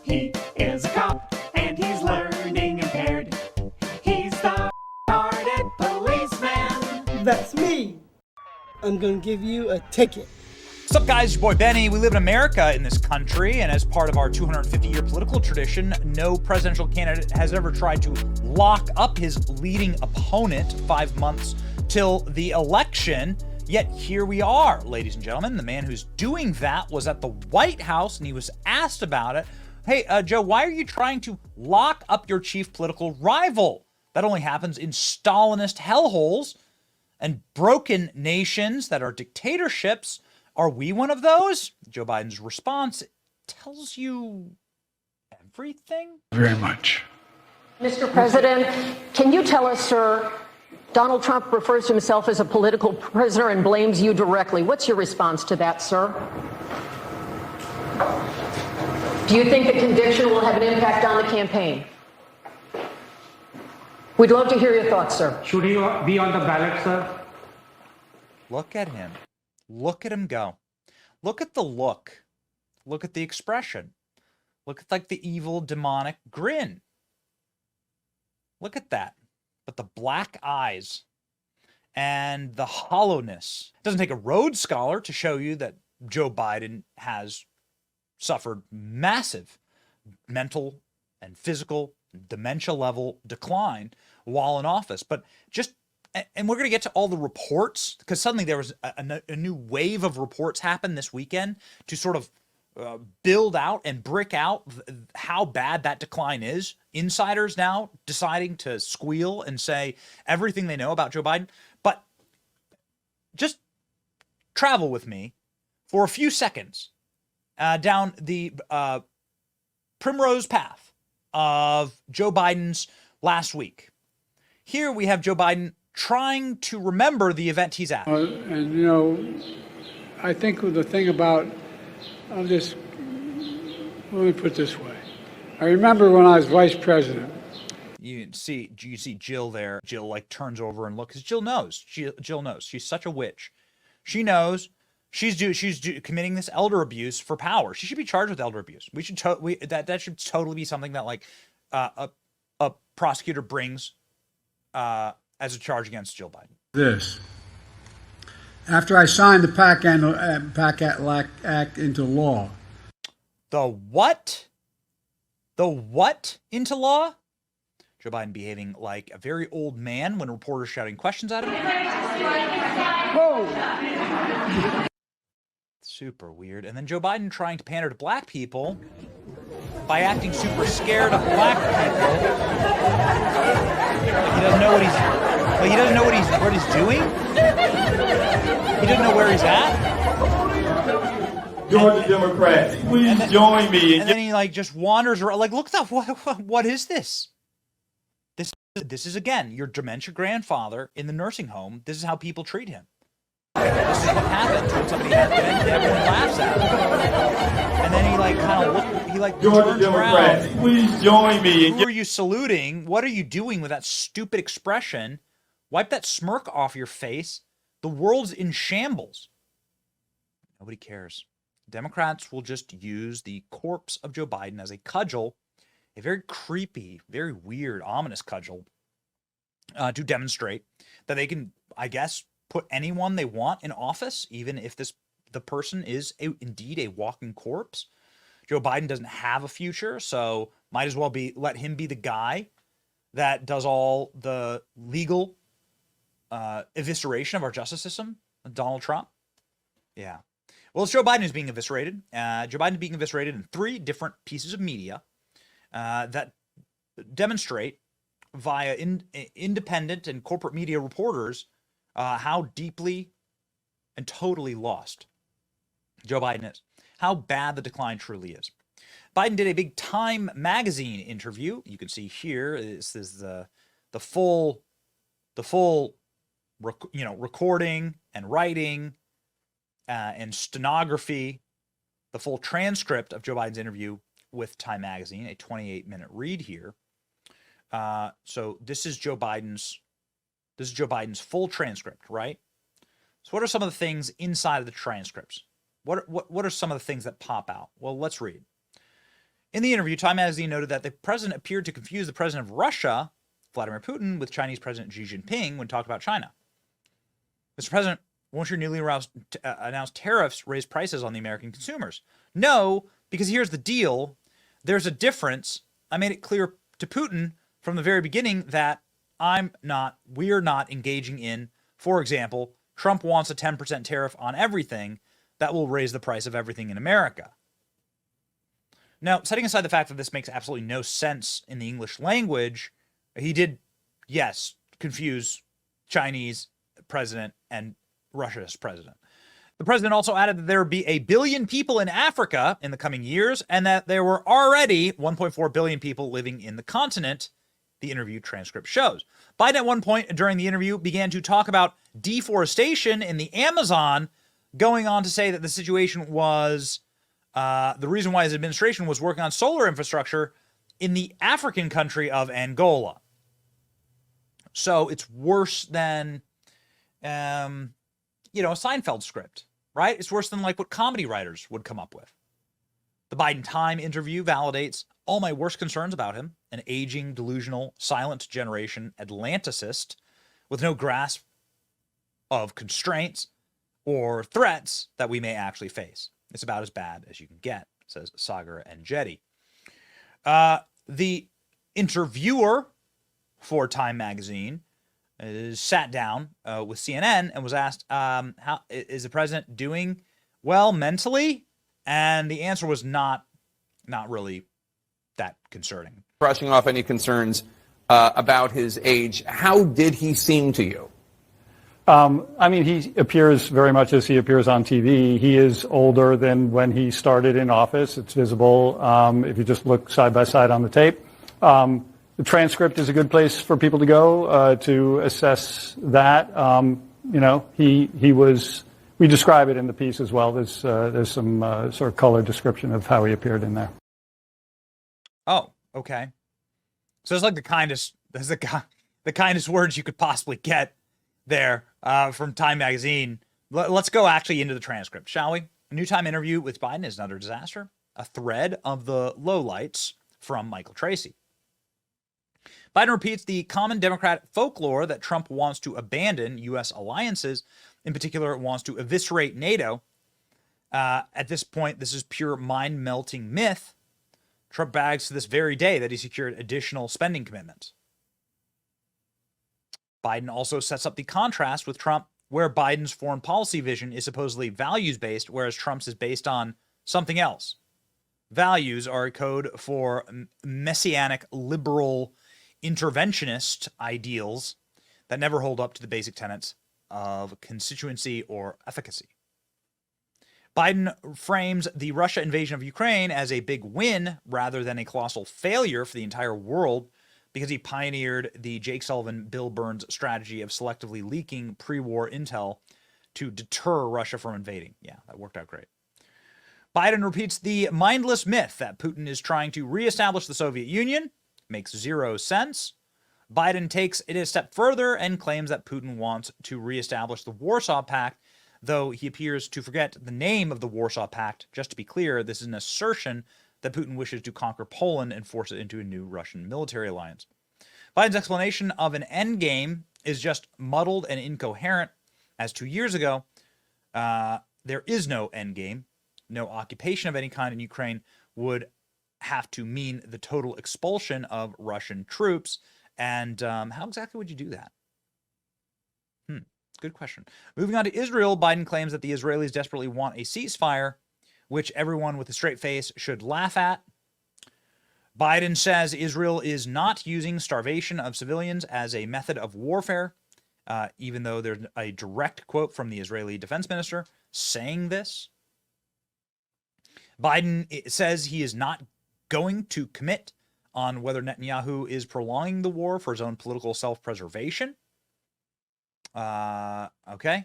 He is a cop, and he's learning impaired. He's the hearted policeman. That's me. I'm gonna give you a ticket. What's up, guys? Your boy Benny. We live in America in this country, and as part of our 250-year political tradition, no presidential candidate has ever tried to lock up his leading opponent 5 months till the election. Yet here we are, ladies and gentlemen. The man who's doing that was at the White House, and he was asked about it. Hey, Joe, why are you trying to lock up your chief political rival? That only happens in Stalinist hellholes and broken nations that are dictatorships. Are we one of those? Joe Biden's response tells you everything. Very much. Mr. President, can you tell us, sir, Donald Trump refers to himself as a political prisoner and blames you directly. What's your response to that, sir? Do you think the conviction will have an impact on the campaign? We'd love to hear your thoughts, sir. Should he be on the ballot, sir? Look at him. Look at him go. Look at the look. Look at the expression. Look at like the evil demonic grin. Look at that. But the black eyes and the hollowness. It doesn't take a Rhodes Scholar to show you that Joe Biden has suffered massive mental and physical dementia level decline while in office. But just, and we're going to get to all the reports, because suddenly there was a new wave of reports happen this weekend to sort of build out and brick out how bad that decline is. Insiders now deciding to squeal and say everything they know about Joe Biden. But just travel with me for a few seconds down the primrose path of Joe Biden's last week. Here we have Joe Biden trying to remember the event he's at. And, you know, I think the thing about, let me put it this way. I remember when I was vice president. You see Jill there. Jill like turns over and looks. Jill knows. Jill knows. She's such a witch. She knows she's committing this elder abuse for power. She should be charged with elder abuse. That should totally be something that like a prosecutor brings as a charge against Jill Biden. This. After I signed the PAC Act into law. The what? The what into law? Joe Biden behaving like a very old man when reporters shouting questions at him. Whoa! Super weird. And then Joe Biden trying to pander to black people by acting super scared of black people. Like he doesn't know what he's doing. He doesn't know where he's at. Georgia Democrats, please join me. And then he like just wanders around. Like, look at that. What is this? This is again your dementia grandfather in the nursing home. This is how people treat him. This is what happens when somebody has dementia. Everyone laughs at him. And then he like kind of Georgia turns Democrats, around. please join me. Who are you saluting? What are you doing with that stupid expression? Wipe that smirk off your face. The world's in shambles. Nobody cares. Democrats will just use the corpse of Joe Biden as a cudgel, a very creepy, very weird, ominous cudgel, to demonstrate that they can, I guess, put anyone they want in office, even if the person is indeed a walking corpse. Joe Biden doesn't have a future, so might as well let him be the guy that does all the legal evisceration of our justice system. Donald Trump. Yeah. Well, it's Joe Biden who's being eviscerated. Joe Biden is being eviscerated in 3 different pieces of media that demonstrate via independent and corporate media reporters how deeply and totally lost Joe Biden is, how bad the decline truly is. Biden did a big Time magazine interview. You can see here, this is the full recording and writing and stenography, the full transcript of Joe Biden's interview with Time magazine, a 28-minute read here. So this is Joe Biden's full transcript, right? So what are some of the things inside of the transcripts? What are some of the things that pop out? Well, let's read. In the interview, Time magazine noted that the president appeared to confuse the president of Russia, Vladimir Putin, with Chinese President Xi Jinping when talked about China. Mr. President, won't your newly announced tariffs raise prices on the American consumers? No, because here's the deal. There's a difference. I made it clear to Putin from the very beginning that we're not engaging in, for example, Trump wants a 10% tariff on everything that will raise the price of everything in America. Now, setting aside the fact that this makes absolutely no sense in the English language, he did, yes, confuse Chinese president and Russia's president. The president also added that there would be 1 billion people in Africa in the coming years and that there were already 1.4 billion people living in the continent, the interview transcript shows. Biden at one point during the interview began to talk about deforestation in the Amazon, going on to say that the situation was the reason why his administration was working on solar infrastructure in the African country of Angola. So it's worse than, a Seinfeld script, right? It's worse than like what comedy writers would come up with. The Biden Time interview validates all my worst concerns about him, an aging, delusional, silent generation Atlanticist with no grasp of constraints or threats that we may actually face. It's about as bad as you can get, says Sagar and Jetty. The interviewer for Time magazine sat down with CNN and was asked, how is the president doing well mentally? And the answer was not really that concerning. Brushing off any concerns about his age, how did he seem to you? He appears very much as he appears on TV. He is older than when he started in office. It's visible if you just look side by side on the tape. The transcript is a good place for people to go to assess that. He was. We describe it in the piece as well. There's some sort of color description of how he appeared in there. Oh, okay. So it's like the kindest words you could possibly get there from Time magazine. Let's go actually into the transcript, shall we? A new Time interview with Biden is another disaster. A thread of the lowlights from Michael Tracy. Biden repeats the common Democrat folklore that Trump wants to abandon U.S. alliances. In particular, it wants to eviscerate NATO. At this point, this is pure mind-melting myth. Trump brags to this very day that he secured additional spending commitments. Biden also sets up the contrast with Trump, where Biden's foreign policy vision is supposedly values-based, whereas Trump's is based on something else. Values are a code for messianic, liberal, interventionist ideals that never hold up to the basic tenets of constituency or efficacy. Biden frames the Russia invasion of Ukraine as a big win rather than a colossal failure for the entire world because he pioneered the Jake Sullivan, Bill Burns strategy of selectively leaking pre-war intel to deter Russia from invading. Yeah, that worked out great. Biden repeats the mindless myth that Putin is trying to reestablish the Soviet Union. Makes zero sense. Biden takes it a step further and claims that Putin wants to reestablish the Warsaw Pact, though he appears to forget the name of the Warsaw Pact. Just to be clear, this is an assertion that Putin wishes to conquer Poland and force it into a new Russian military alliance. Biden's explanation of an endgame is just muddled and incoherent, as 2 years ago, there is no endgame. No occupation of any kind in Ukraine would have to mean the total expulsion of Russian troops. And how exactly would you do that? Good question. Moving on to Israel, Biden claims that the Israelis desperately want a ceasefire, which everyone with a straight face should laugh at. Biden says Israel is not using starvation of civilians as a method of warfare, even though there's a direct quote from the Israeli defense minister saying this. Biden says he is not going to commit on whether Netanyahu is prolonging the war for his own political self-preservation. Okay.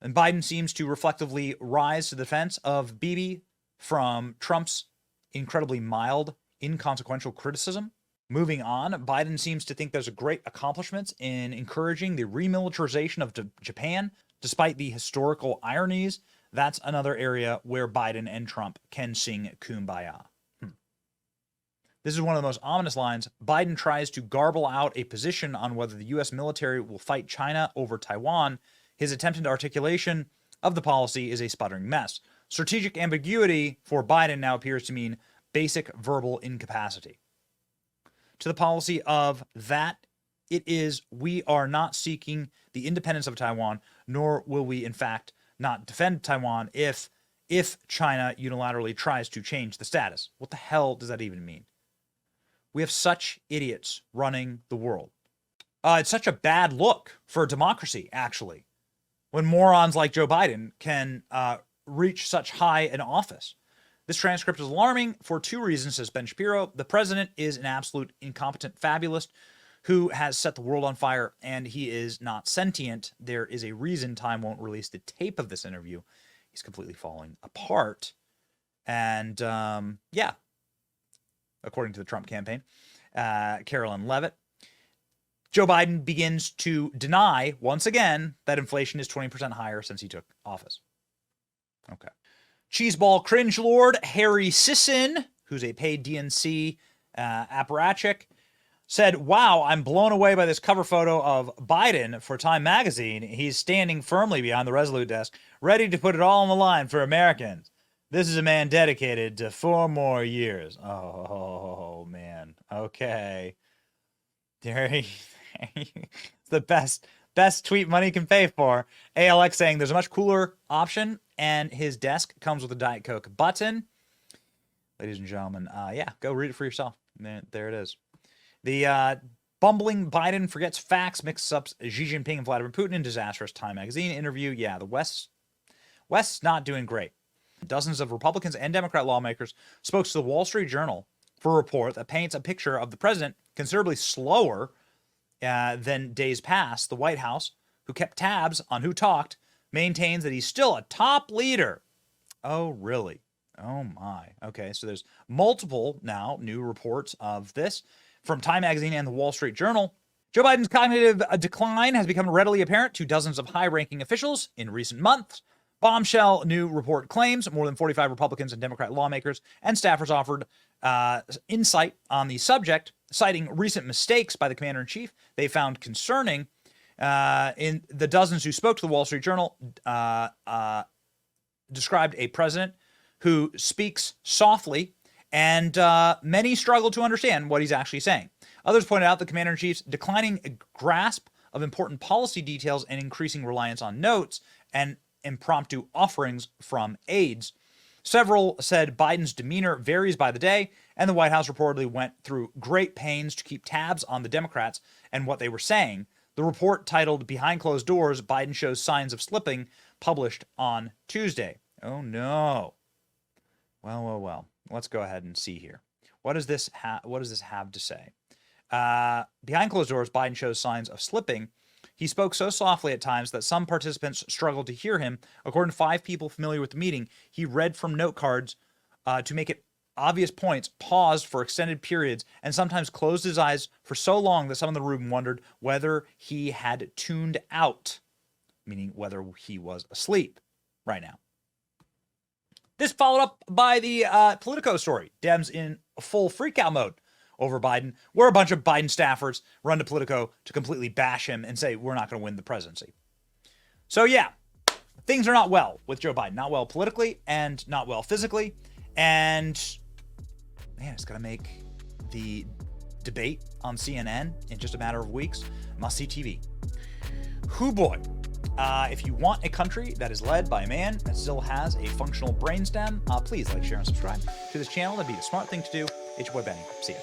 And Biden seems to reflectively rise to the defense of Bibi from Trump's incredibly mild, inconsequential criticism. Moving on, Biden seems to think there's a great accomplishments in encouraging the remilitarization of Japan, despite the historical ironies. That's another area where Biden and Trump can sing kumbaya. This is one of the most ominous lines. Biden tries to garble out a position on whether the U.S. military will fight China over Taiwan. His attempted articulation of the policy is a sputtering mess. Strategic ambiguity for Biden now appears to mean basic verbal incapacity. To the policy of that, it is, we are not seeking the independence of Taiwan, nor will we, in fact, not defend Taiwan if China unilaterally tries to change the status. What the hell does that even mean? We have such idiots running the world. It's such a bad look for democracy, actually, when morons like Joe Biden can reach such high an office. This transcript is alarming for two reasons, says Ben Shapiro. The president is an absolute incompetent fabulist who has set the world on fire, and he is not sentient. There is a reason Time won't release the tape of this interview. He's completely falling apart. And, yeah, according to the Trump campaign, Carolyn Levitt, Joe Biden begins to deny, once again, that inflation is 20% higher since he took office. Okay. Cheeseball cringe lord Harry Sisson, who's a paid DNC apparatchik, said, wow, I'm blown away by this cover photo of Biden for Time magazine. He's standing firmly behind the Resolute desk, ready to put it all on the line for Americans. This is a man dedicated to 4 more years. Oh, man. Okay. It's the best tweet money can pay for. ALX saying there's a much cooler option, and his desk comes with a Diet Coke button. Ladies and gentlemen, yeah, go read it for yourself. There it is. The bumbling Biden forgets facts, mixes up Xi Jinping and Vladimir Putin in disastrous Time magazine interview. Yeah, the West's not doing great. Dozens of Republicans and Democrat lawmakers spoke to the Wall Street Journal for a report that paints a picture of the president considerably slower than days past. The White House, who kept tabs on who talked, maintains that he's still a top leader. Oh, really? Oh, my. Okay, so there's multiple now new reports of this from Time magazine and the Wall Street Journal. Joe Biden's cognitive decline has become readily apparent to dozens of high-ranking officials in recent months. Bombshell new report claims more than 45 Republicans and Democrat lawmakers and staffers offered insight on the subject, citing recent mistakes by the commander-in-chief they found concerning. In the dozens who spoke to the Wall Street Journal described a president who speaks softly, and many struggle to understand what he's actually saying. Others pointed out the commander-in-chief's declining grasp of important policy details and increasing reliance on notes and impromptu offerings from aides. Several said Biden's demeanor varies by the day, and the White House reportedly went through great pains to keep tabs on the Democrats and what they were saying. The report, titled Behind Closed Doors, Biden Shows Signs of Slipping, published on Tuesday. Oh, no. Well. Let's go ahead and see here. What does this have to say? Behind closed doors, Biden shows signs of slipping. He spoke so softly at times that some participants struggled to hear him. According to 5 people familiar with the meeting, he read from note cards to make it obvious points, paused for extended periods, and sometimes closed his eyes for so long that some in the room wondered whether he had tuned out, meaning whether he was asleep right now. This followed up by the Politico story. Dems in full freakout mode over Biden, where a bunch of Biden staffers run to Politico to completely bash him and say, we're not going to win the presidency. So yeah, things are not well with Joe Biden. Not well politically and not well physically. And man, it's going to make the debate on CNN in just a matter of weeks must-see TV. Hoo boy. If you want a country that is led by a man that still has a functional brainstem, please like, share, and subscribe to this channel. That'd be the smart thing to do. It's your boy Benny. See ya.